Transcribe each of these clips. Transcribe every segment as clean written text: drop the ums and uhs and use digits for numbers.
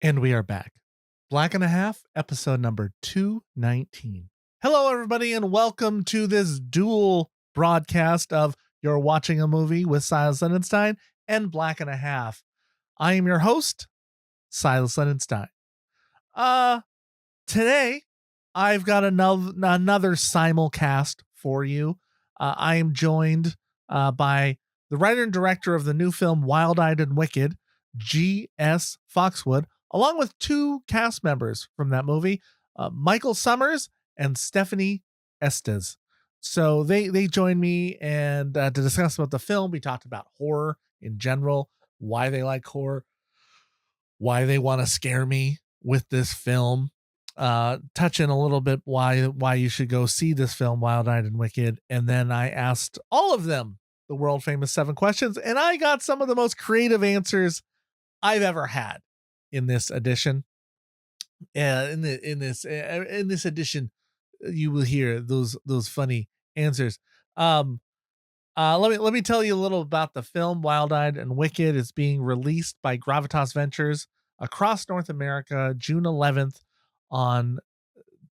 And we are back. Black and a Half, episode number 219. Hello, everybody, and welcome to this dual broadcast of You're Watching a Movie with Silas Lindenstein and Black and a Half. I am your host, Silas Lindenstein. Today, I've got another simulcast for you. I am joined by the writer and director of the new film Wild-Eyed and Wicked, G.S. Foxworth, along with two cast members from that movie, Michael Sommers and Stefanie Estes. So they joined me and to discuss about the film. We talked about horror in general, why they like horror, why they want to scare me with this film, touch in a little bit why you should go see this film, Wild-Eyed and Wicked. And then I asked all of them the world famous 7 questions, and I got some of the most creative answers I've ever had in this edition. In this edition, you will hear those funny answers. Let me tell you a little about the film. Wild-Eyed and Wicked is being released by Gravitas Ventures across North America, June 11th, on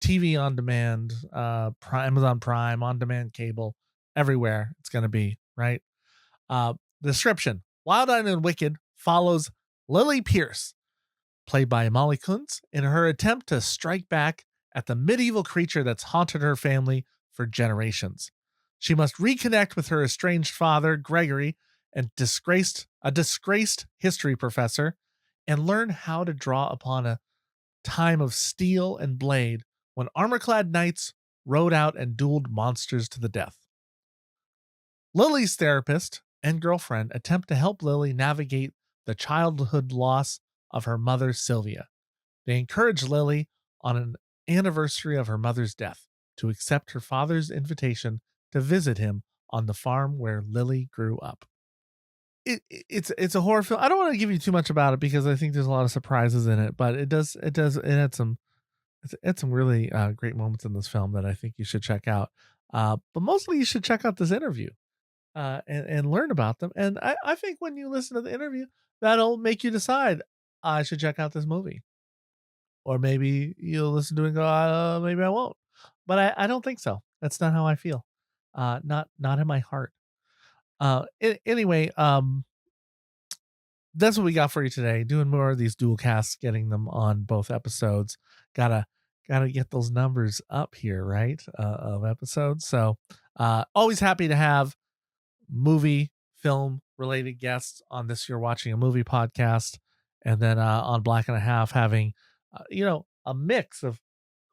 TV on demand, Amazon Prime, on demand cable, everywhere it's going to be, right? Description: Wild-Eyed and Wicked follows Lily Pierce, played by Molly Kuntz, in her attempt to strike back at the medieval creature that's haunted her family for generations. She must reconnect with her estranged father, Gregory, and a disgraced history professor, and learn how to draw upon a time of steel and blade when armor-clad knights rode out and dueled monsters to the death. Lily's therapist and girlfriend attempt to help Lily navigate the childhood loss of her mother, Sylvia. They encourage Lily on an anniversary of her mother's death to accept her father's invitation to visit him on the farm where Lily grew up. It's a horror film. I don't want to give you too much about it because I think there's a lot of surprises in it, but it had some really great moments in this film that I think you should check out. But mostly you should check out this interview and learn about them. And I think when you listen to the interview, that'll make you decide I should check out this movie. Or maybe you'll listen to it and go, maybe I won't. But I don't think so. That's not how I feel. Not in my heart. Anyway, that's what we got for you today. Doing more of these dual casts, getting them on both episodes. Gotta get those numbers up here, right? Of episodes. So always happy to have movie, film related guests on this You're Watching a Movie podcast. And then on Black and a Half, having a mix of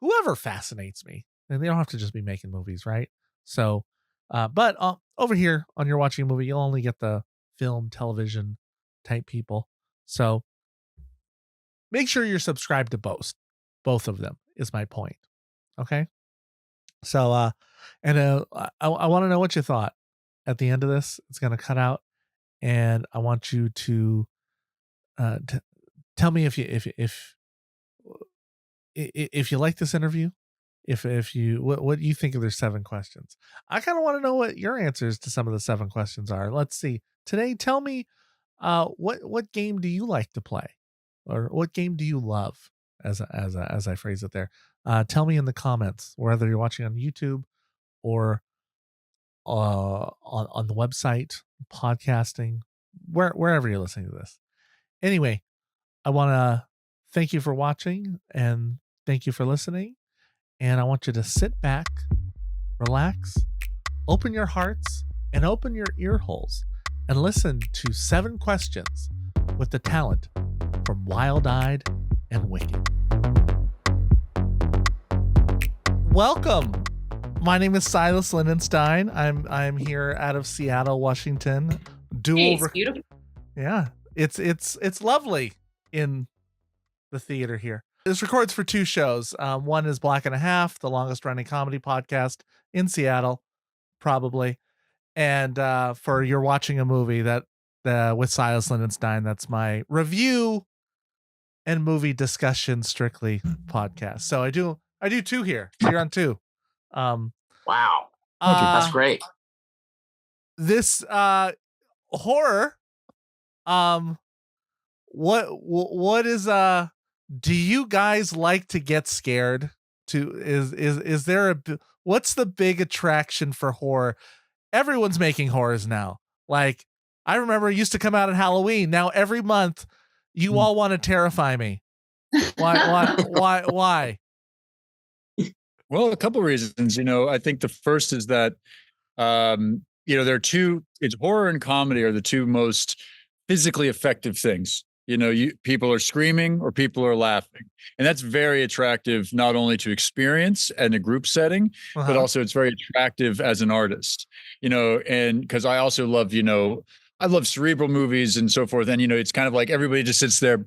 whoever fascinates me. And they don't have to just be making movies, right? So but over here on You're Watching a Movie, you'll only get the film, television type people. So make sure you're subscribed to both of them is my point. Okay. So I want to know what you thought at the end of this. It's going to cut out, and I want you to tell me if you like this interview, if you what you think of their 7 questions. I kind of want to know what your answers to some of the 7 questions are. Let's see. Today, tell me what game do you like to play, or what game do you love, as I phrase it there. Tell me in the comments, whether you're watching on YouTube or on the website, podcasting, wherever you're listening to this. Anyway, I want to thank you for watching and thank you for listening. And I want you to sit back, relax, open your hearts, and open your ear holes and listen to 7 questions with the talent from Wild-Eyed and Wicked. Welcome. My name is Silas Lindenstein. I'm here out of Seattle, Washington. It's beautiful. Yeah, it's lovely in the theater here. This records for 2 shows. One is Black and a Half, the longest running comedy podcast in Seattle, probably. And for You're Watching a Movie, that with Silas Lindenstein, that's my review and movie discussion strictly podcast. So I do 2 here. So you're on 2. Wow. That's great. This horror, what is do you guys like to get scared? Is there what's the big attraction for horror? Everyone's making horrors now. Like, I remember it used to come out at Halloween. Now every month you all want to terrify me. Why? Well, a couple of reasons. I think the first is that there are two. It's horror and comedy are the two most physically effective things. People are screaming or people are laughing, and that's very attractive not only to experience and a group setting, but also it's very attractive as an artist. And because I also love I love cerebral movies and so forth, and it's kind of like everybody just sits there,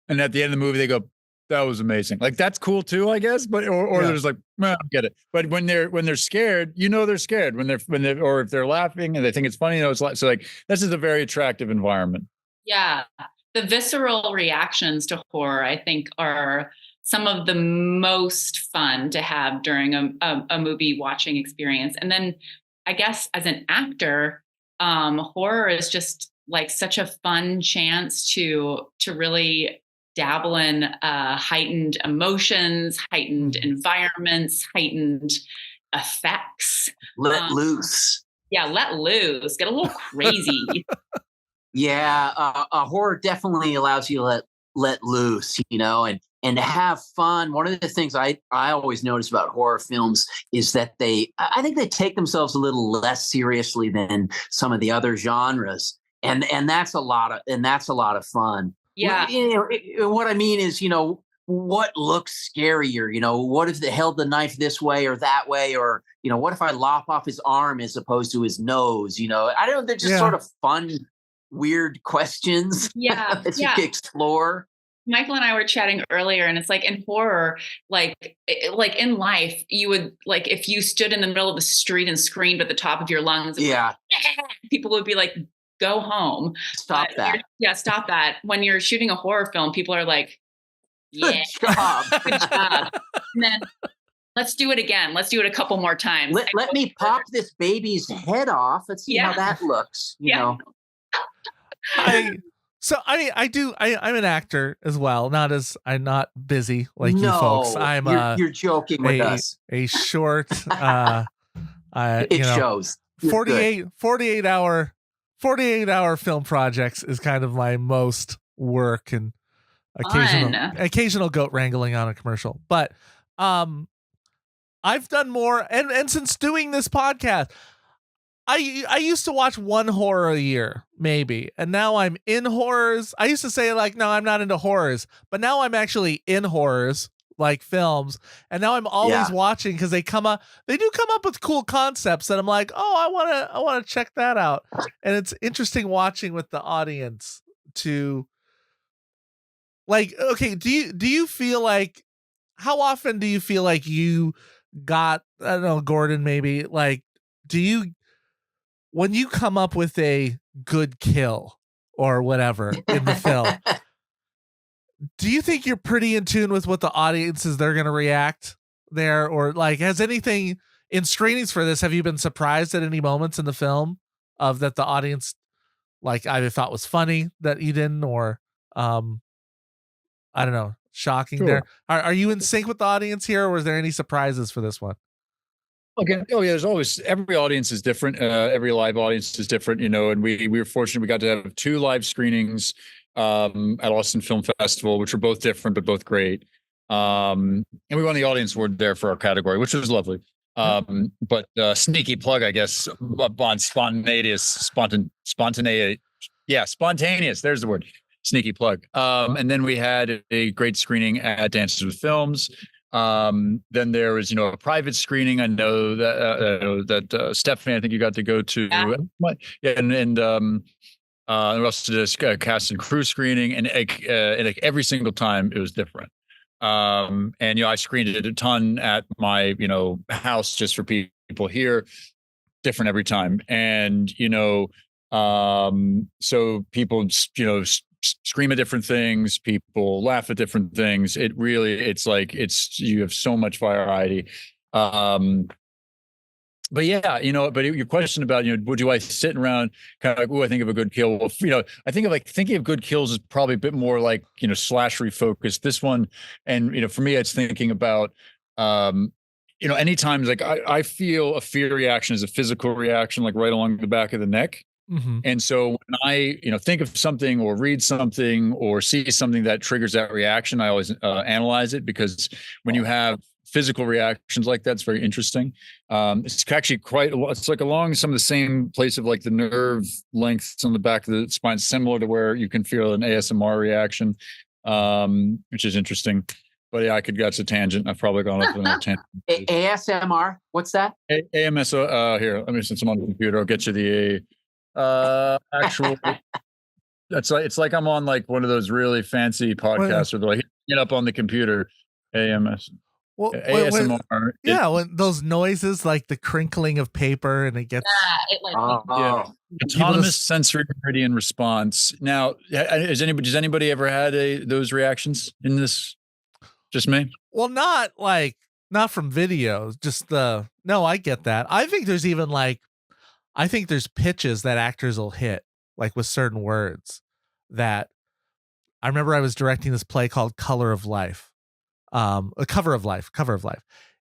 and at the end of the movie they go, that was amazing. Like, that's cool too, I guess. But or they're just like, I get it. But when they're scared, they're scared. When they're or if they're laughing and they think it's funny, it's like, so like, this is a very attractive environment. Yeah, the visceral reactions to horror, I think, are some of the most fun to have during a movie watching experience. And then, I guess, as an actor, horror is just like such a fun chance to really dabble in heightened emotions, heightened environments, heightened effects. Let loose. Yeah, let loose. Get a little crazy. Yeah, horror definitely allows you to let loose, and to have fun. One of the things I always notice about horror films is that I think they take themselves a little less seriously than some of the other genres, and that's a lot of fun. Yeah. What I mean is, what looks scarier? What if they held the knife this way or that way? Or, what if I lop off his arm as opposed to his nose? I don't know. They're just sort of fun, weird questions that you can explore. Michael and I were chatting earlier, and it's like in horror, like in life, you would, like, if you stood in the middle of the street and screamed at the top of your lungs, people would be like, go home. Stop that. Stop that. When you're shooting a horror film, people are like, good job. Good job. And then let's do it again. Let's do it a couple more times. Let me pop this baby's head off. Let's see how that looks. You know. I'm an actor as well. I'm not busy like you folks. You're joking with us. A short it shows. 48 hour film projects is kind of my most work, and occasional goat wrangling on a commercial. But I've done more, and since doing this podcast, I used to watch one horror a year, maybe, and now I'm in horrors. I used to say, like, no, I'm not into horrors, but now I'm actually in horrors, like films, and now I'm always watching because they do come up with cool concepts that I'm like, oh, I want to check that out, and it's interesting watching with the audience to, like, okay, do you feel like, how often do you feel like you got, I don't know, Gordon, maybe, like, when you come up with a good kill or whatever in the film, do you think you're pretty in tune with what the audiences they're going to react there? Or, like, has anything in screenings for this, have you been surprised at any moments in the film of that the audience, like, either thought was funny that you didn't, or I don't know, shocking? Sure. There are you in sync with the audience here, or was there any surprises for this one? Okay. Oh yeah. There's always, every audience is different. Every live audience is different, and we were fortunate. We got to have 2 live screenings at Austin Film Festival, which were both different, but both great. And we won the audience award there for our category, which was lovely. But sneaky plug, I guess, on spontaneous. Yeah. Spontaneous. There's the word. Sneaky plug. And then we had a great screening at Dances with Films. Then there was, a private screening. I know that Stephanie, I think you got to go to. Yeah. And we also did a cast and crew screening, and every single time it was different. And I screened it a ton at my house just for people here, different every time. And so people scream at different things, people laugh at different things. You have so much variety. but yeah, but your question about, do I sit around kind of like, I think of a good kill. Well, I think of like thinking of good kills is probably a bit more like, slashery focused. This one, and, for me, it's thinking about, anytime like I feel a fear reaction is a physical reaction, like right along the back of the neck. Mm-hmm. And so when I, think of something or read something or see something that triggers that reaction, I always analyze it, because when you have physical reactions like that, it's very interesting. It's actually it's like along some of the same place of like the nerve lengths on the back of the spine, similar to where you can feel an ASMR reaction, which is interesting. But yeah, that's a tangent. I've probably gone off on a tangent. ASMR, what's that? AMS. Here, let me, since I'm on the computer, I'll get you the actual. It's like I'm on like one of those really fancy podcasts where they're like it up on the computer. AMS. Well, ASMR. When those noises, like the crinkling of paper, and it gets autonomous sensory meridian response. Now, does anybody ever had those reactions in this? Just me? Well, not from videos. Just no, I get that. I think there's even there's pitches that actors will hit, like with certain words. That I remember I was directing this play called Color of Life. A cover of life,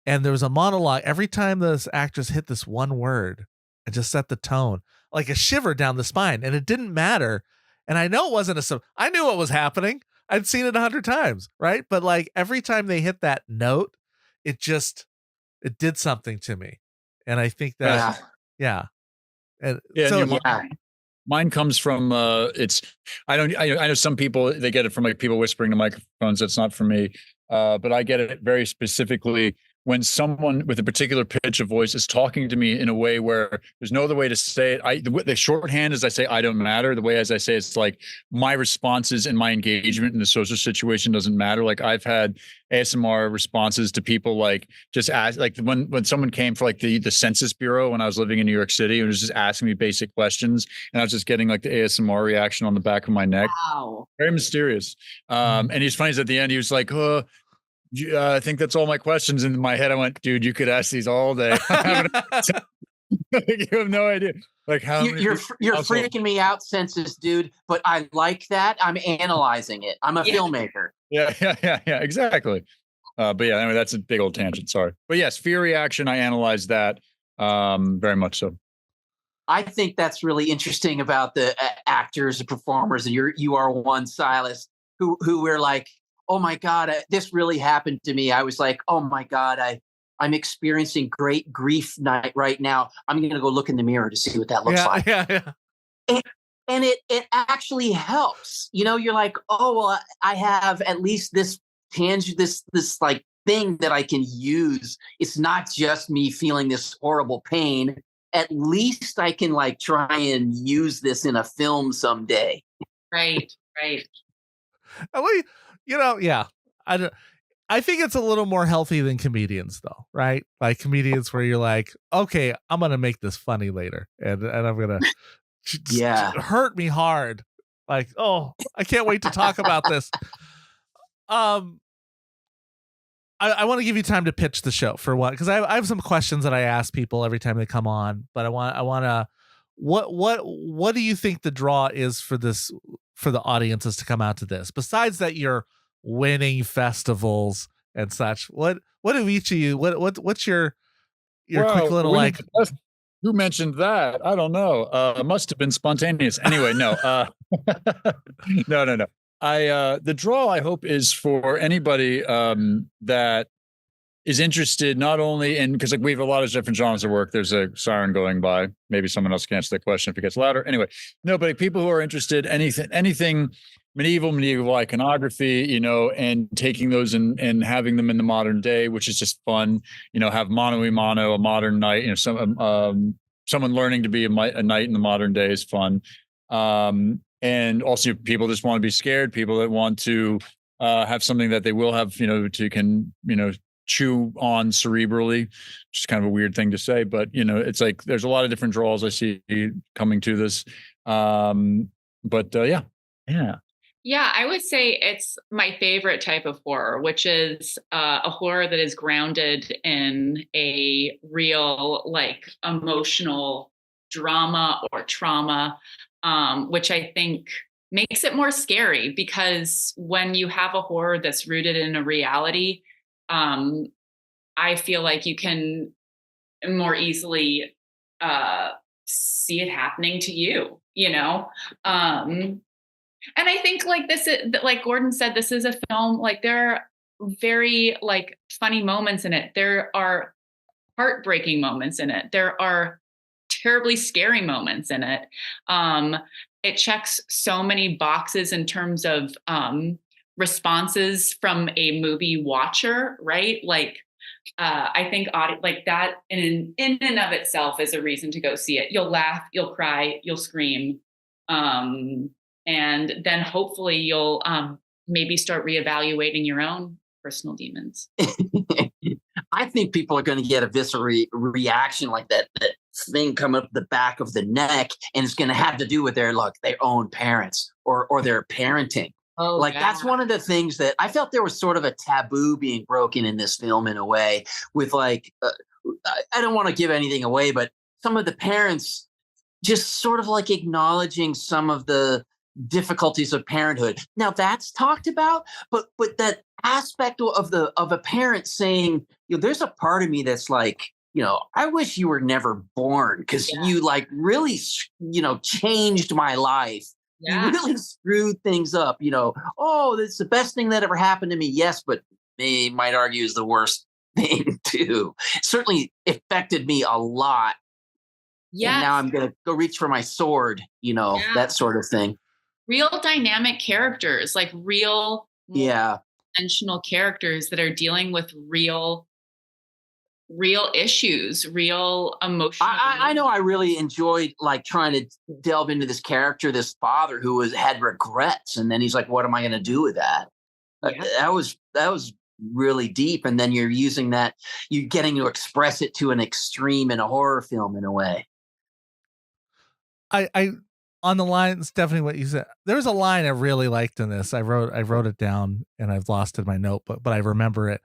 and there was a monologue every time this actress hit this one word and just set the tone, like a shiver down the spine, and it didn't matter. And I know it wasn't I knew what was happening. I'd seen it 100 times, right? But like every time they hit that note, it did something to me, and I think that and so mine comes from I know some people, they get it from like people whispering to microphones. That's not for me. But I get it very specifically when someone with a particular pitch of voice is talking to me in a way where there's no other way to say it. The shorthand is I say, I don't matter. The way as I say, it's like my responses and my engagement in the social situation doesn't matter. Like I've had ASMR responses to people, like just ask, like when someone came for like the Census Bureau when I was living in New York City and was just asking me basic questions, and I was just getting like the ASMR reaction on the back of my neck. Wow. Very mysterious. And he's funny is at the end, he was like, I think that's all my questions. In my head, I went, dude, you could ask these all day. You have no idea. Like how you're freaking me out, Census dude. But I like that. I'm analyzing it. I'm a filmmaker. Yeah, exactly. But yeah, anyway, that's a big old tangent. Sorry. But yes, fear reaction. I analyzed that very much so. I think that's really interesting about the actors and performers, and you are one, Silas, who were like, oh my God, this really happened to me. I was like, oh my God, I'm experiencing great grief right now. I'm going to go look in the mirror to see what that looks like. Yeah. And it actually helps. You're like, oh, well, I have at least this this like thing that I can use. It's not just me feeling this horrible pain. At least I can like try and use this in a film someday. Right. I think it's a little more healthy than comedians, though, right? Like comedians where you're like, okay, I'm gonna make this funny later, and I'm gonna hurt me hard. Like, oh, I can't wait to talk about this. I want to give you time to pitch the show for what, because I have some questions that I ask people every time they come on, but I want to. What do you think the draw is for this, for the audiences to come out to this? Besides that, you're winning festivals and such. What do each of you? What's your quick little like? Who mentioned that? I don't know. It must have been spontaneous. Anyway, no. No. The draw, I hope, is for anybody that is interested not only in, because like we have a lot of different genres of work. There's a siren going by. Maybe someone else can answer that question if it gets louder. Anyway, no, but people who are interested, anything medieval iconography, and taking those and having them in the modern day, which is just fun. Have mano a mano, a modern knight. Someone learning to be a knight in the modern day is fun. And also people just want to be scared. People that want to have something that they will have, chew on cerebrally, which is kind of a weird thing to say, but it's like there's a lot of different draws I see coming to this. Yeah. Yeah, I would say it's my favorite type of horror, which is a horror that is grounded in a real, like, emotional drama or trauma, which I think makes it more scary because when you have a horror that's rooted in a reality, um, I feel like you can more easily uh, see it happening to you, you know? And I think like this is like Gordon said, this is a film, like there are very like funny moments in it. There are heartbreaking moments in it. There are terribly scary moments in it. It checks so many boxes in terms of responses from a movie watcher, right? Like I think like that in and of itself is a reason to go see it. You'll laugh, you'll cry, you'll scream. Um, and then hopefully you'll maybe start reevaluating your own personal demons. I think people are going to get a visceral reaction like that thing coming up the back of the neck, and it's going to have to do with their own parents or their parenting. Oh, Like yeah. that's one of the things that I felt there was sort of a taboo being broken in this film in a way with like, I don't want to give anything away, but some of the parents just sort of like acknowledging some of the difficulties of parenthood. Now that's talked about, but that aspect of a parent saying, there's a part of me that's like, I wish you were never born because you like really, changed my life. Yeah. You really screwed things up. Oh, that's the best thing that ever happened to me. Yes, but they might argue is the worst thing too. It certainly affected me a lot. Yeah. And now I'm going to go reach for my sword, that sort of thing. Real dynamic characters, like real dimensional characters that are dealing with real issues, real emotional. I know I really enjoyed like trying to delve into this character, this father who had regrets. And then he's like, what am I going to do with that? Yeah. That was really deep. And then you're using that, you're getting to express it to an extreme in a horror film in a way. I on the line, Stephanie, what you said, there was a line I really liked in this. I wrote it down and I've lost it in my notebook, but I remember it.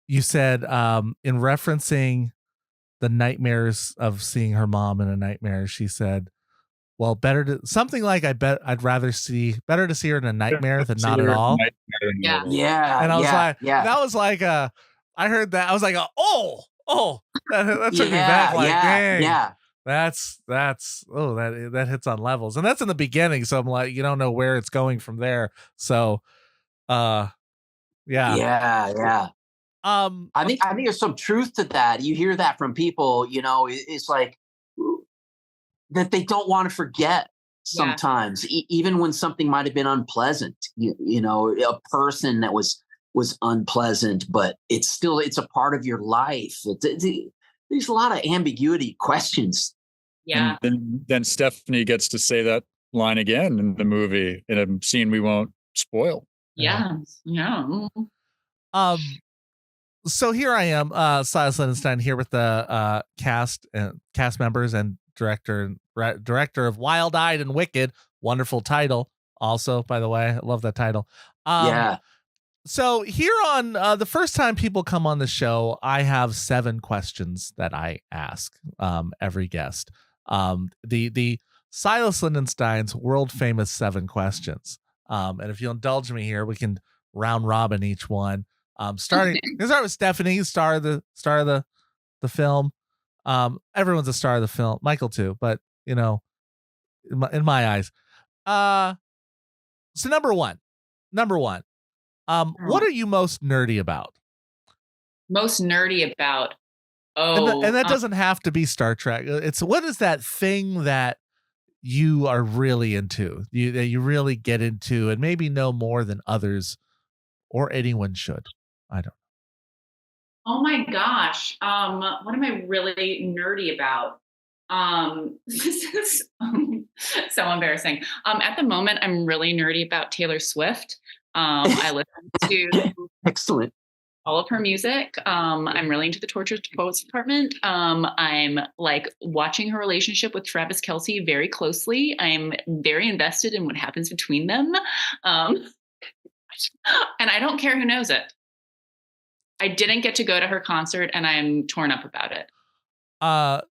You said, in referencing the nightmares of seeing her mom in a nightmare, she said, well, something like, better to see her in a nightmare than not at all. Yeah. And I was that was like, I heard that. I was like, that took me back. Like, dang. Yeah. That's that hits on levels, and that's in the beginning. So I'm like, you don't know where it's going from there. So, yeah. I think there's some truth to that. You hear that from people, it's like that they don't want to forget sometimes, even when something might have been unpleasant, a person that was unpleasant, but it's a part of your life. There's a lot of ambiguity questions. Yeah. And then Stephanie gets to say that line again in the movie in a scene we won't spoil. Yeah. Yeah. So here I am, Silas Lindenstein, here with the cast members and director of Wild Eyed and Wicked. Wonderful title, also, by the way. I love that title. So here on the first time people come on the show, I have 7 questions that I ask every guest. The Silas Lindenstein's world famous 7 questions. And if you'll indulge me here, we can round robin each one. Start with Stephanie, star of the film. Everyone's a star of the film. Michael too, but in my eyes. So number one. What are you most nerdy about? Most nerdy about? And that doesn't have to be Star Trek. It's what is that thing that you are really into, that you really get into, and maybe know more than others or anyone should. I don't know. Oh my gosh. What am I really nerdy about? This is so embarrassing. At the moment, I'm really nerdy about Taylor Swift. I listen to excellent. all of her music. I'm really into the Tortured Poets Department. I'm like watching her relationship with Travis Kelce very closely. I'm very invested in what happens between them. And I don't care who knows it. I didn't get to go to her concert and I'm torn up about it.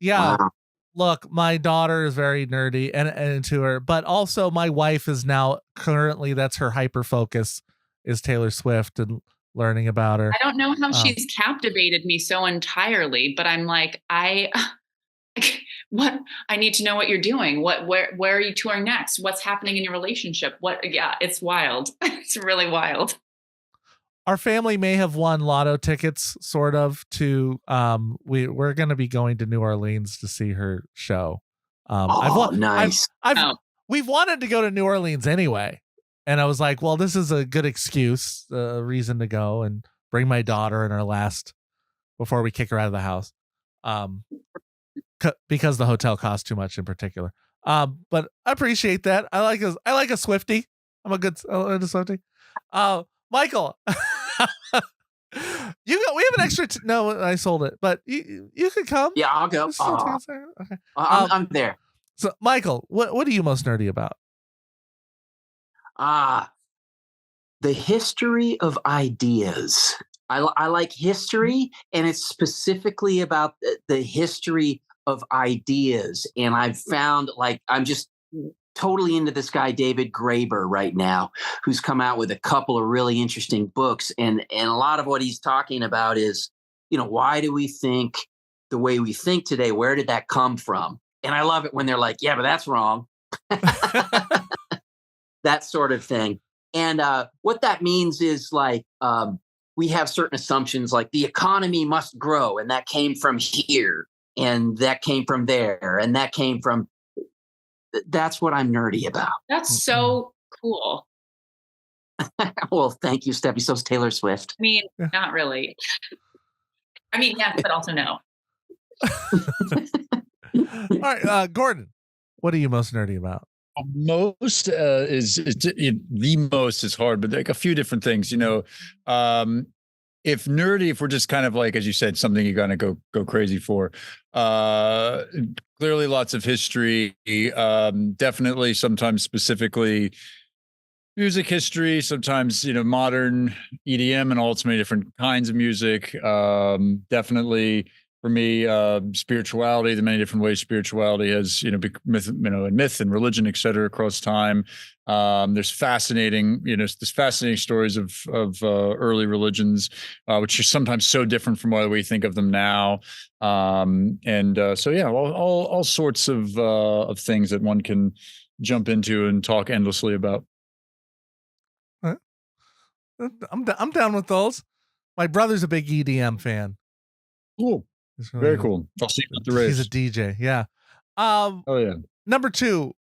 Yeah. Wow. Look, my daughter is very nerdy and into her, but also my wife is now currently, that's her hyper focus, is Taylor Swift and learning about her. I don't know how she's captivated me so entirely, but I'm like, what? I need to know what you're doing. Where are you touring next? What's happening in your relationship? Yeah, it's wild. It's really wild. Our family may have won lotto tickets, sort of, to we're going to be going to New Orleans to see her show. Nice. We've wanted to go to New Orleans anyway, and I was like, well, this is a good excuse, a reason to go and bring my daughter in her last before we kick her out of the house, because the hotel costs too much in particular. But I appreciate that. I like a Swiftie. I'm a Swiftie. Michael, we have an extra. No, I sold it, but you could come. Yeah, I'll go. Okay. I'm there. So, Michael, what are you most nerdy about? The history of ideas. I like history, and it's specifically about the history of ideas. And I've found, like, I'm just totally into this guy, David Graeber, right now, who's come out with a couple of really interesting books. And a lot of what he's talking about is, why do we think the way we think today? Where did that come from? And I love it when they're like, yeah, but that's wrong. That sort of thing. And what that means is, like, we have certain assumptions, like the economy must grow, and that came from here, and that came from there, and that came from. That's what I'm nerdy about. That's so cool. Well, thank you, Steffi. So's Taylor Swift. I mean, not really. I mean, yes, but also no. All right, Gordon, what are you most nerdy about? Most the most is hard, but like a few different things, if we're just kind of like, as you said, something you're going to go crazy for, clearly lots of history, definitely sometimes specifically music history, sometimes, modern EDM and all its many different kinds of music. Definitely for me, spirituality, the many different ways spirituality has, myth, and myth and religion, et cetera, across time. There's fascinating stories of early religions, which are sometimes so different from what we think of them now. So yeah, all sorts of things that one can jump into and talk endlessly about. I'm down with those. My brother's a big EDM fan. Cool. Really very cool. I'll see you at the race. He's a DJ. Yeah. Oh yeah. Number 2,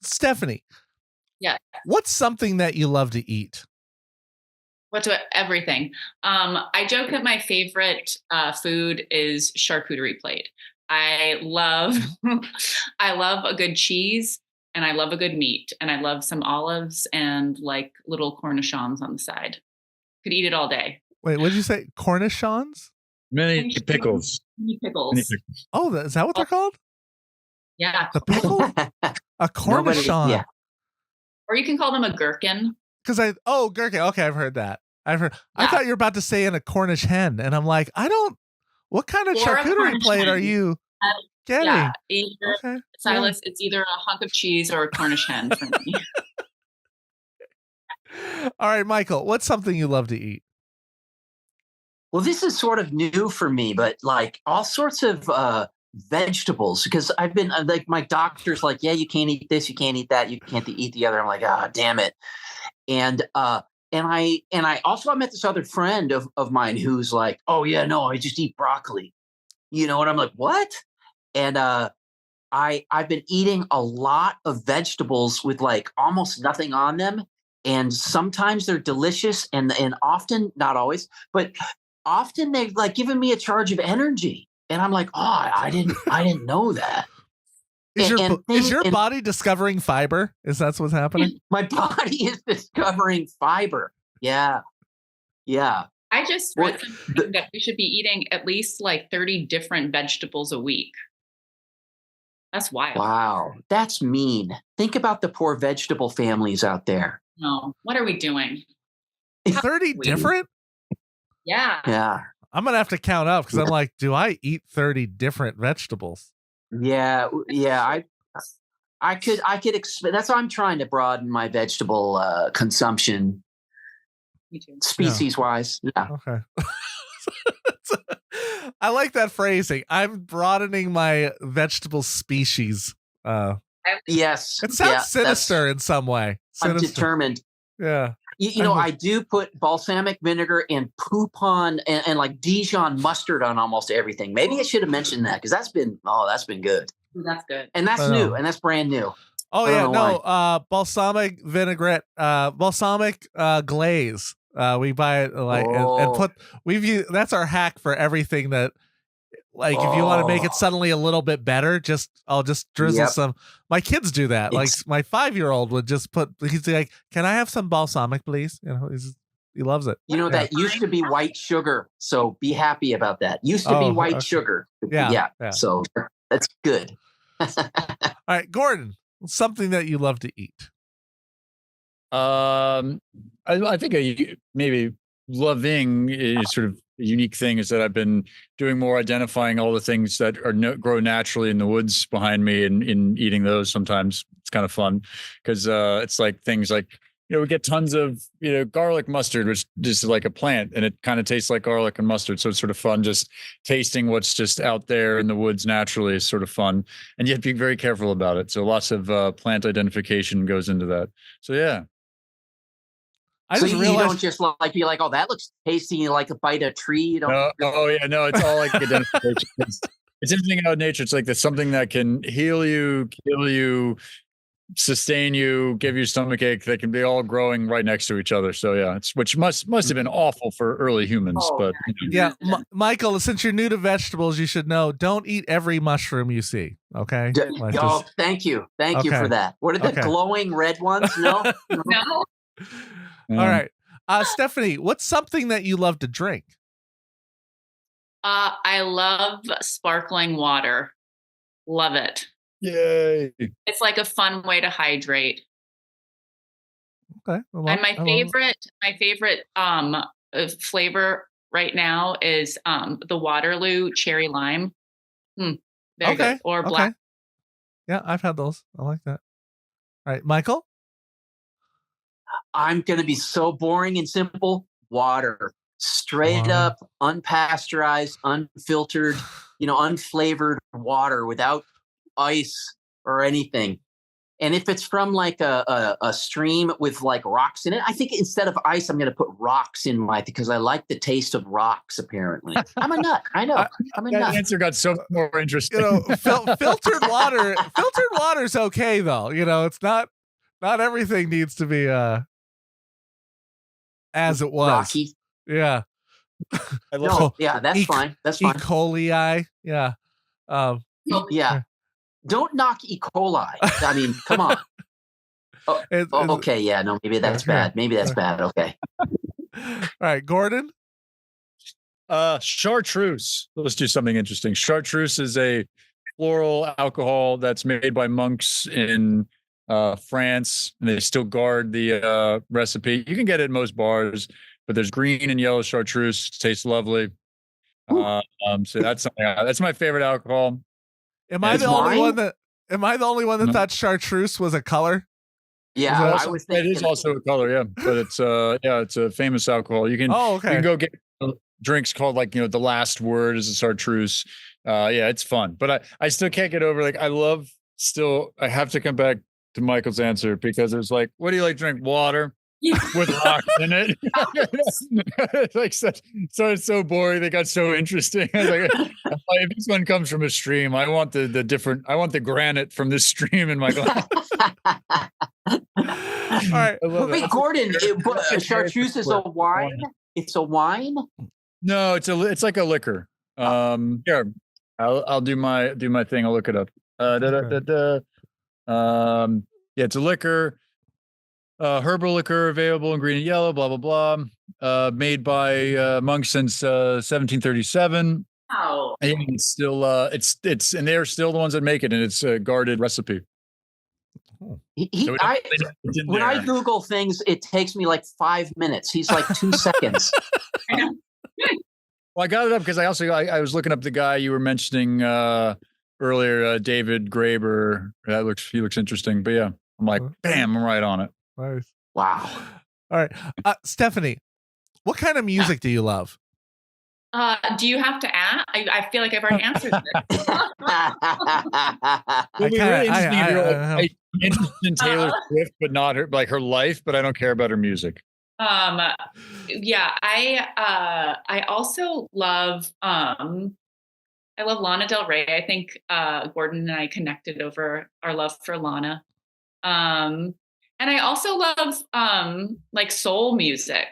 Stefanie. Yeah. What's something that you love to eat? Everything. I joke that my favorite food is charcuterie plate. I love a good cheese, and I love a good meat, and I love some olives and like little cornichons on the side. Could eat it all day. Wait, what did you say? Cornichons? Mini pickles. Mini pickles. Oh, is that what they're called? Yeah. The pickle? A cornichon. Yeah. Or you can call them a gherkin. Gherkin. Okay, I've heard that. I thought you were about to say in a Cornish hen, and I'm like, what kind of charcuterie plate are you getting? Yeah, Silas, it's either a hunk of cheese or a Cornish hen for me. All right, Michael, what's something you love to eat? Well, this is sort of new for me, but like all sorts of vegetables, because I've been like, my doctor's like, yeah, you can't eat this, you can't eat that, you can't eat the other. I'm like, damn it. And I met this other friend of mine who's like, oh yeah, no, I just eat broccoli. And I'm like, what? And I've been eating a lot of vegetables with like almost nothing on them. And sometimes they're delicious, and often, not always, but often they've like given me a charge of energy. And I'm like, I didn't know that. Is your body discovering fiber? Is that what's happening? My body is discovering fiber. Yeah. Yeah. I just read something that we should be eating at least like 30 different vegetables a week. That's wild. Wow, that's mean. Think about the poor vegetable families out there. No, what are we doing? 30 different? Yeah. Yeah. I'm going to have to count up because I'm like, do I eat 30 different vegetables? Yeah. I could that's why I'm trying to broaden my vegetable consumption. Me too. Species wise. Yeah. Okay. I like that phrasing. I'm broadening my vegetable species. Yes. It sounds sinister in some way. I'm determined. Yeah. You know, I do put balsamic vinegar and poupon and like Dijon mustard on almost everything. Maybe I should have mentioned that because that's been good. That's good. And that's new and that's brand new. Oh yeah, no, balsamic vinaigrette, balsamic glaze. We buy it like and put that's our hack for everything that like if you want to make it suddenly a little bit better, I'll just drizzle some. My kids do that. Like my 5-year-old would just he's like, "Can I have some balsamic, please?" You know, he loves it. You know, that used to be white sugar. So be happy about that. Used to be white sugar. Yeah. So that's good. All right, Gordon, something that you love to eat. I think maybe loving is sort of a unique thing is that I've been doing more identifying all the things that grow naturally in the woods behind me and in eating those. Sometimes it's kind of fun because it's like things like, we get tons of, garlic mustard, which is like a plant and it kind of tastes like garlic and mustard. So it's sort of fun. Just tasting what's just out there in the woods naturally is sort of fun. And you have to be very careful about it. So lots of plant identification goes into that. So, yeah. So you don't just like be like, oh, that looks tasty, like a bite of tree. You don't. No, it's all like identification. It's anything out of nature. It's like there's something that can heal you, kill you, sustain you, give you stomachache. They can be all growing right next to each other. So yeah, which must have been awful for early humans. But yeah, Michael, since you're new to vegetables, you should know don't eat every mushroom you see. Okay. Thank you for that. What are the glowing red ones? No. No. All right. Stefanie, what's something that you love to drink? I love sparkling water. Love it. Yay. It's like a fun way to hydrate. Okay. And my favorite flavor right now is the Waterloo cherry lime. Very good. Or black. Yeah, I've had those. I like that. All right, Michael? I'm going to be so boring and simple. Water. Straight up, unpasteurized, unfiltered, unflavored water without ice or anything. And if it's from like a stream with like rocks in it, I think instead of ice, I'm going to put rocks in because I like the taste of rocks, apparently. I'm a nut. I know. I'm a nut. That answer got so more interesting. Filtered water's okay, though. It's not everything needs to be as it was. Rocky. Yeah. That's fine. That's fine. E. coli. Yeah. Yeah. Don't knock E. coli. I mean, come on. Okay. Yeah. No, maybe that's bad. Maybe that's bad. Okay. All right, Gordon. Chartreuse. Let's do something interesting. Chartreuse is a floral alcohol that's made by monks in France, and they still guard the recipe. You can get it in most bars, but there's green and yellow chartreuse. It tastes lovely. So that's something. That's my favorite alcohol. Am I the only one that thought chartreuse was a color? Yeah, I was thinking it is also a color. Yeah, but it's it's a famous alcohol. You can you can go get drinks called like the last word is a chartreuse. It's fun, but I still can't get over I have to come back to Michael's answer because it's like, what do you like to drink? Water with rocks in it. It's so boring. They got so interesting. I was like, if this one comes from a stream, I want I want the granite from this stream in my glass. All right. Wait, Gordon, chartreuse is a wine? It's a wine? No, it's like a liquor. Here, I'll do my thing. I'll look it up. It's a liquor. Herbal liquor available in green and yellow, blah, blah, blah. Made by monks since 1737. Wow. And it's still, and they're still the ones that make it, and it's a guarded recipe. So when I Google things, it takes me like 5 minutes. He's like 2 seconds. Well, I got it up because I was looking up the guy you were mentioning earlier, David Graeber. He looks interesting. But yeah, I'm like, bam, I'm right on it. Nice. Wow. All right. Stefanie, what kind of music do you love? Do you have to ask? I feel like I've already answered this. I'm interested in Taylor Swift, but not her life, but I don't care about her music. Yeah, I also love I love Lana Del Rey. I think Gordon and I connected over our love for Lana. And I also love like soul music.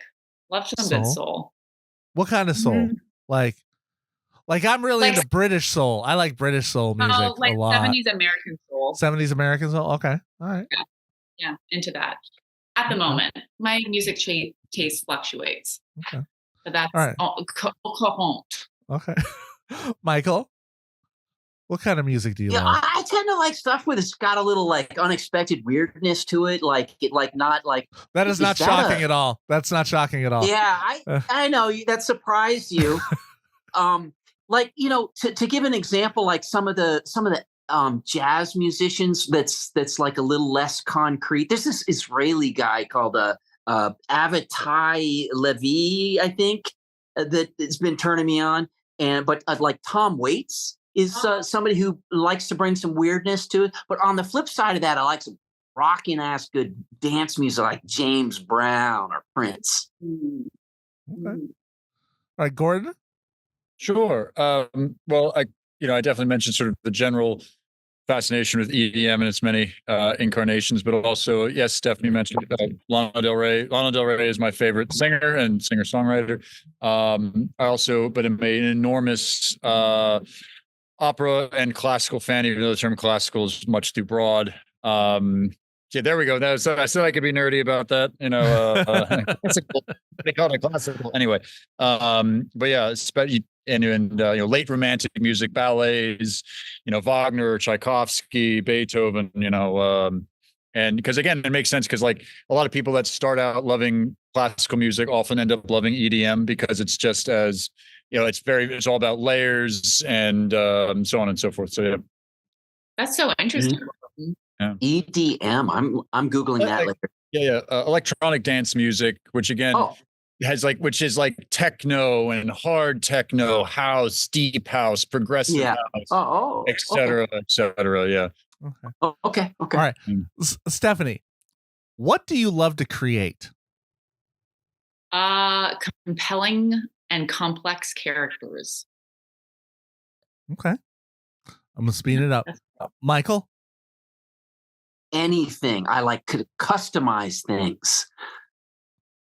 Love some good soul. What kind of soul? Mm-hmm. Like I'm really into British soul. I like British soul music a lot. 70s American soul. 70s American soul. Okay. All right. Yeah, into that. At the moment, my music taste fluctuates. Okay. But that's all right. Okay. Michael, what kind of music do you love? I tend to like stuff where it's got a little like unexpected weirdness to it. That is not shocking at all. That's not shocking at all. Yeah, I know that surprised you. To give an example, like some of the jazz musicians that's like a little less concrete. There's this Israeli guy called Avitai Levi, I think, that it's been turning me on. But like Tom Waits is somebody who likes to bring some weirdness to it. But on the flip side of that, I like some rocking ass good dance music like James Brown or Prince. Okay. All right, Gordon. Sure. Well, I definitely mentioned sort of the general fascination with EDM and its many incarnations, but also, yes, Stefanie mentioned Lana Del Rey. Lana Del Rey is my favorite singer and singer-songwriter. I also, but I'm an enormous opera and classical fan, even though the term classical is much too broad. Yeah, there we go. I said I could be nerdy about that. Classical. They call it classical anyway. But yeah, especially and late romantic music, ballets, Wagner, Tchaikovsky, Beethoven, and because again, it makes sense because like a lot of people that start out loving classical music often end up loving EDM because it's just as it's all about layers and so on and so forth. So yeah, that's so interesting. Mm-hmm. Yeah. EDM. I'm googling that later. Yeah. Electronic dance music, which again which is like techno and hard techno, house, deep house, progressive house, et cetera, et cetera. Yeah. Okay. All right, Stefanie, what do you love to create? Compelling and complex characters. Okay, I'm gonna speed it up. Michael. Anything. I like to customize things.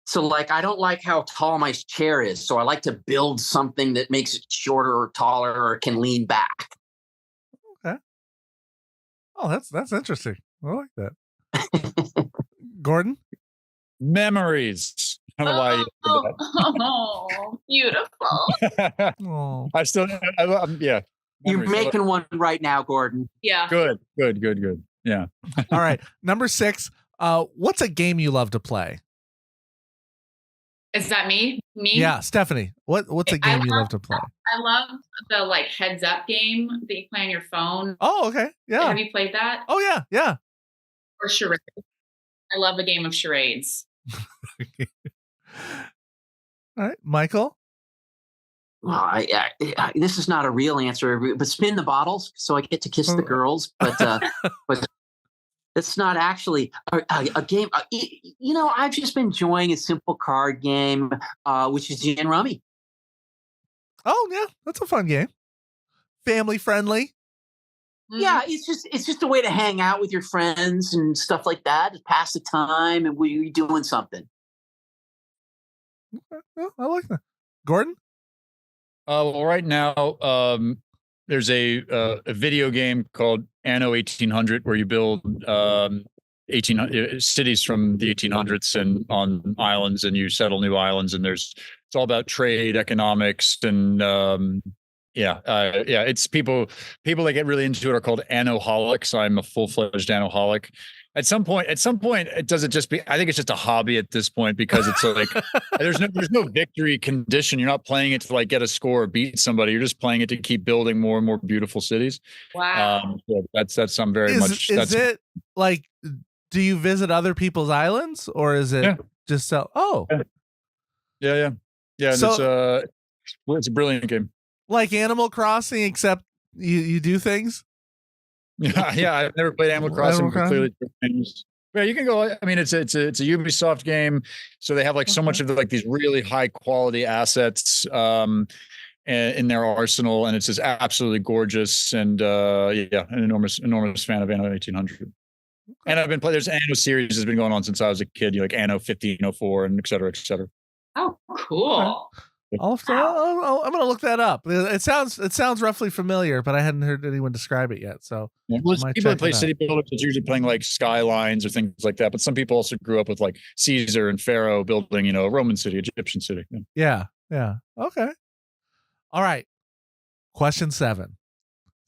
So like, I don't like how tall my chair is. So I like to build something that makes it shorter or taller or can lean back. Okay. Oh, that's interesting. I like that. Gordon? Memories. I don't know why you do that. Beautiful. Yeah. You're making one right now, Gordon. Yeah. Good. Yeah. All right. Number 6. What's a game you love to play? Is that me? Yeah, Stefanie. What's a game you love to play? I love the like heads up game that you play on your phone. Oh, okay. Yeah. Have you played that? Oh yeah. Or charades. I love a game of charades. All right, Michael. Well, this is not a real answer, but spin the bottles so I get to kiss the girls. But it's not actually a game. I've just been enjoying a simple card game, which is Gin Rummy. Oh yeah, that's a fun game. Family friendly. Yeah, it's just a way to hang out with your friends and stuff like that, to pass the time, and we're doing something. Okay. Well, I like that. Gordon? Well, right now, there's a video game called Anno 1800 where you build cities from the 1800s and on islands, and you settle new islands, and it's all about trade, economics, and it's people that get really into it are called anoholics. I'm a full-fledged anoholic. At some point, it doesn't just be. I think it's just a hobby at this point, because it's like there's no victory condition. You're not playing it to like get a score or beat somebody. You're just playing it to keep building more and more beautiful cities. Wow. That's some very much. Is it like? Do you visit other people's islands, or is it just so? Oh, yeah. So, it's a brilliant game. Like Animal Crossing, except you do things. Yeah. I've never played Animal Crossing. Clearly, yeah, you can go. I mean, it's a Ubisoft game, so they have like so much of like these really high quality assets in their arsenal, and it's just absolutely gorgeous. And an enormous fan of Anno 1800. And I've been playing. There's Anno series has been going on since I was a kid. Like Anno 1504 and et cetera, et cetera. Oh, cool. I'm gonna look that up. It sounds roughly familiar, but I hadn't heard anyone describe it yet. So people that play city builders, it's usually playing like skylines or things like that. But some people also grew up with like Caesar and Pharaoh building, a Roman city, Egyptian city. Yeah. Okay. All right. Question 7,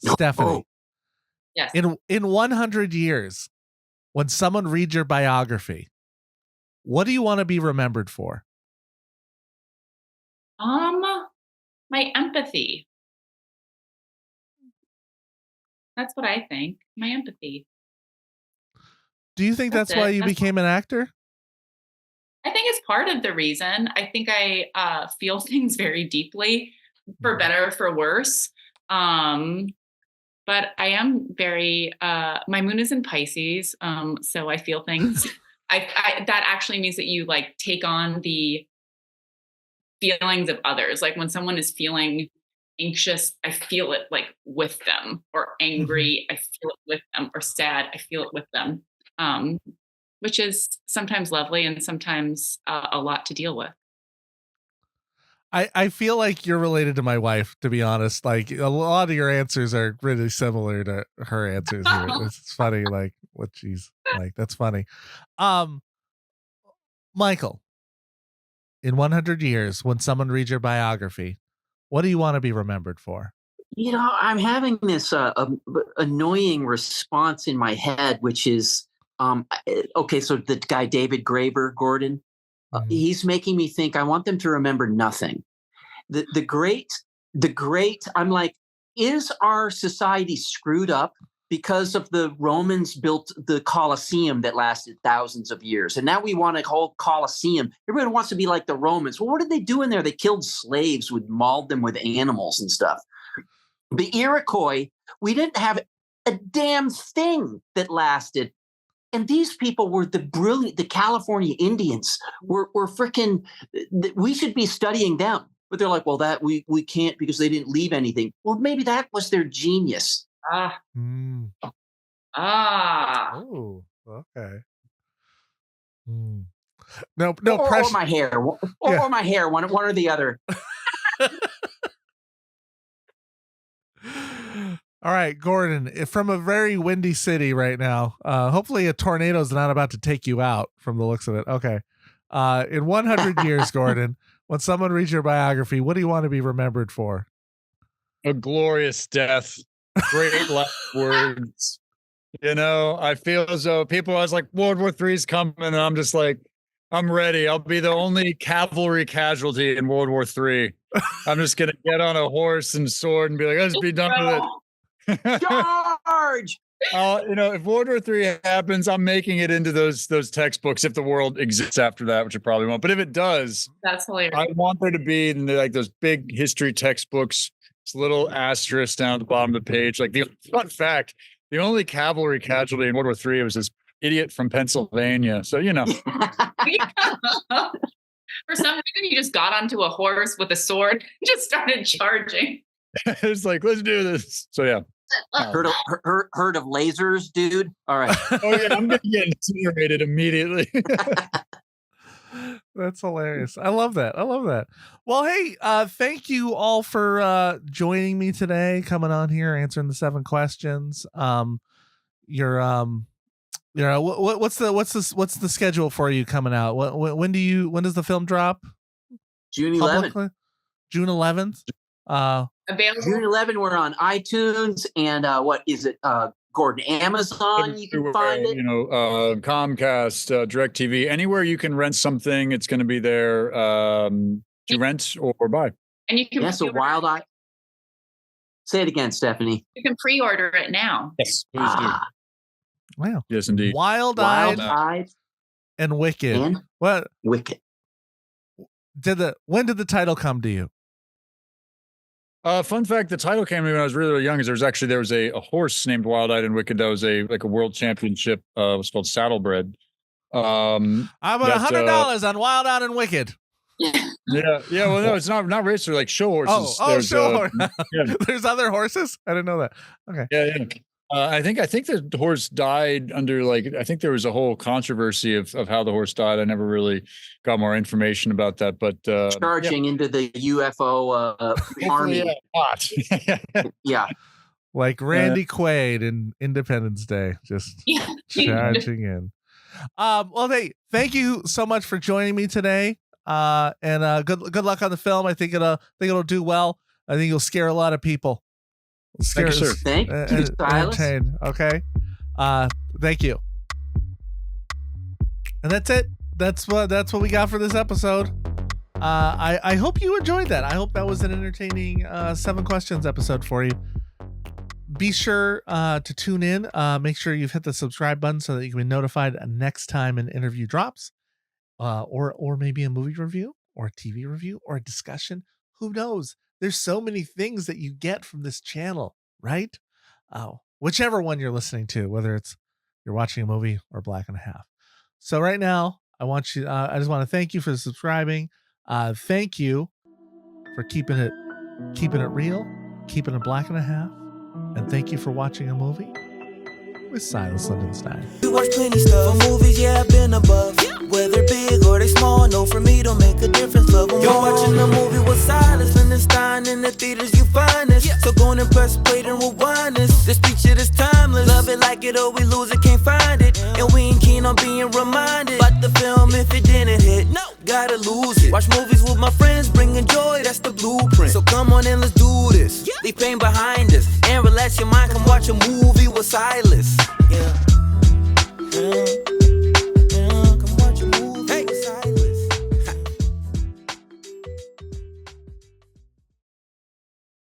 Stefanie. Yes. In 100 years, when someone reads your biography, what do you want to be remembered for? My empathy. That's what I think. My empathy. Do you think that's why you became an actor? I think it's part of the reason. I think I feel things very deeply, for better or for worse. But I am very, my moon is in Pisces. So I feel things. That actually means that you like take on the feelings of others. Like when someone is feeling anxious, I feel it like with them, or angry, I feel it with them, or sad, I feel it with them. Which is sometimes lovely and sometimes a lot to deal with. I feel like you're related to my wife, to be honest. Like a lot of your answers are really similar to her answers here. It's funny, like what she's like. That's funny. Michael, in 100 years, when someone reads your biography, what do you want to be remembered for? I'm having this annoying response in my head, which is, okay, so the guy, David Graeber, Gordon, he's making me think I want them to remember nothing. The great, I'm like, is our society screwed up because of the Romans built the Colosseum that lasted thousands of years? And now we want a whole Colosseum. Everybody wants to be like the Romans. Well, what did they do in there? They killed slaves, mauled them with animals and stuff. The Iroquois, we didn't have a damn thing that lasted. And these people were the California Indians were freaking, we should be studying them. But they're like, well, that we can't because they didn't leave anything. Well, maybe that was their genius. Oh, okay. No pressure. Or my hair. Or my hair, one or the other. All right, Gordon, from a very windy city right now. Hopefully a tornado's not about to take you out from the looks of it. Okay. In 100 years, Gordon, when someone reads your biography, what do you want to be remembered for? A glorious death. Great last words. I feel as though I was like, World War III is coming, and I'm just like, I'm ready. I'll be the only cavalry casualty in World War III. I'm just going to get on a horse and sword and be like, let's be done with it. Charge! If World War III happens, I'm making it into those textbooks if the world exists after that, which it probably won't. But if it does, that's hilarious. I want there to be in like those big history textbooks, this little asterisk down at the bottom of the page. Like the fun fact, the only cavalry casualty in World War III was this idiot from Pennsylvania. So, For some reason, he just got onto a horse with a sword and just started charging. It's like, let's do this. So, yeah. Heard of lasers, dude? All right. Oh, yeah. I'm going to get incinerated immediately. That's hilarious. I love that. Well, hey, thank you all for joining me today, coming on here, answering the 7 questions. Your Yeah. What's the schedule for you coming out? When does the film drop? June 11th. June 11th. Available. June 11th. We're on iTunes and what is it? Gordon, Amazon. You can find it. Comcast, DirecTV, anywhere you can rent something, it's going to be there to rent or buy. And you can. So Wild Eye. Say it again, Stephanie. You can pre-order it now. Yes, please do. Wow. Yes, indeed. Wild-Eyed and Wicked. And what? Wicked. When did the title come to you? Fun fact: the title came to me when I was really, really young. Is there was a horse named Wild-Eyed and Wicked that was a world championship. It was called Saddlebred. I'm $100 on Wild-Eyed and Wicked. Yeah. Well, no, it's not race. They're like show horses. Show horse. There's other horses. I didn't know that. Okay. Yeah. I think the horse died under I think there was a whole controversy of how the horse died. I never really got more information about that, but charging into the UFO army. Yeah. Like Randy Quaid in Independence Day, just charging in. Well, thank you so much for joining me today. And good luck on the film. I think it'll do well. I think you'll scare a lot of people. Thank you, sir. Thank you, Silas. Okay. Thank you. And that's it. That's what we got for this episode. I hope you enjoyed that. I hope that was an entertaining 7 questions episode for you. Be sure to tune in. Make sure you've hit the subscribe button so that you can be notified next time an interview drops, or maybe a movie review or a TV review or a discussion. Who knows? There's so many things that you get from this channel, right? Whichever one you're listening to, whether it's you're watching a movie or Black and a Half. So right now, I just want to thank you for subscribing. Thank you for keeping it real, keeping it Black and a Half, and thank you for watching a movie with Silas Lindenstein. We watch plenty stuff for movies, I've been above. Whether big or they small, no, for me don't make a difference. Love them. You're watching a movie with Silas Lindenstein in the theaters, you find this. So go and press play and rewind this. This picture is timeless. Love it, like it, or we lose it, can't find it. And we ain't keen on being reminded. But the film, if it didn't hit, no, gotta lose it. Watch movies with my friends, bringing joy, that's the blueprint. So come on and let's do this. Leave pain behind us and relax your mind. Come watch a movie with Silas. Yeah.